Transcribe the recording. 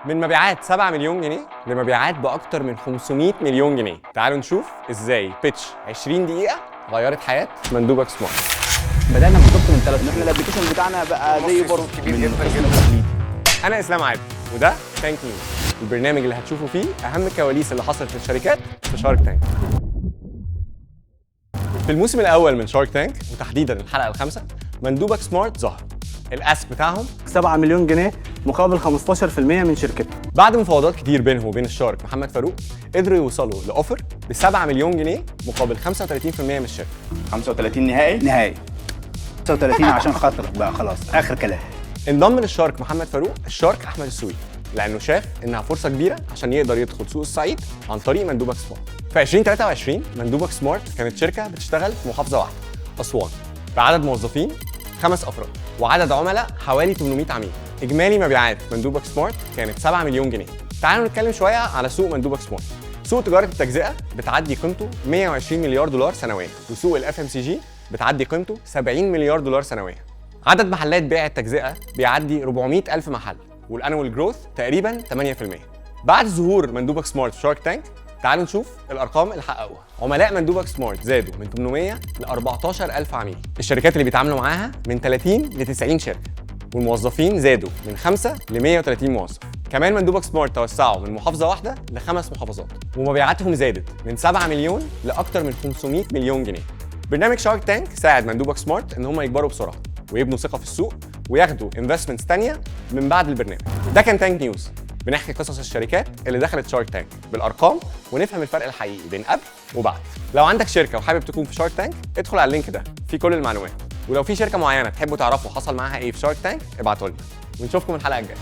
من مبيعات 7 مليون جنيه لمبيعات باكتر من 500 مليون جنيه. تعالوا نشوف ازاي بيتش 20 دقيقه غيرت حياه مندوبك سمارت. بدأنا بالظبط من 3 احنا الابلكيشن بتاعنا بقى زي برضه كبير جدا. انا اسلام عادل وده تانك نيوز، البرنامج اللي هتشوفوا فيه اهم الكواليس اللي حصلت للشركات في شارك تانك. في الموسم الاول من شارك تانك وتحديدا الحلقه الخامسه، مندوبك سمارت ظهر. الاسك بتاعهم 7 مليون جنيه مقابل 15% من شركتنا. بعد مفاوضات كتير بينهم وبين الشارك محمد فاروق قدروا يوصلوا لاوفر ب 7 مليون جنيه مقابل 35% من الشركه. 35 نهائي 35 عشان خاطرك بقى، خلاص اخر كلام. انضم للشارك محمد فاروق الشارك احمد السويدي لانه شاف انها فرصه كبيره عشان يقدر يدخل سوق الصعيد عن طريق مندوبك سمارت. في 2023 مندوبك سمارت كانت شركه بتشتغل في محافظه واحده اسوان، بعدد موظفين 5 افراد وعدد عملاء حوالي 800 عميل. اجمالي مبيعات مندوبك سمارت كانت 7 مليون جنيه. تعالوا نتكلم شويه على سوق مندوبك سمارت. سوق تجاره التجزئه بتعدي قيمته 120 مليار دولار سنويا، وسوق الاف ام سي جي بتعدي قيمته 70 مليار دولار سنويا. عدد محلات بيع التجزئه بيعدي 400 الف محل، والانوال جروث تقريبا 8%. بعد ظهور مندوبك سمارت في شارك تانك، تعالوا نشوف الارقام اللي حققوها. عملاء مندوبك سمارت زادوا من 800 ل 14000 عميل. الشركات اللي بيتعاملوا معاها من 30 ل 90 شركه، والموظفين زادوا من 5 ل 130 موظف. كمان مندوبك سمارت توسعوا من محافظه واحده ل5 محافظات، ومبيعاتهم زادت من 7 مليون لاكثر من 500 مليون جنيه. برنامج شارك تانك ساعد مندوبك سمارت ان هم يكبروا بسرعه ويبنوا ثقه في السوق وياخدوا انفستمنتس تانيه من بعد البرنامج. ده كان تانك نيوز، بنحكي قصص الشركات اللي دخلت شارك تانك بالارقام ونفهم الفرق الحقيقي بين قبل وبعد. لو عندك شركه وحابب تكون في شارك تانك، ادخل على اللينك ده فيه كل المعلومات. ولو في شركه معينه تحبوا تعرفوا حصل معاها ايه في شارك تانك، ابعتوا لنا ونشوفكم الحلقه الجايه.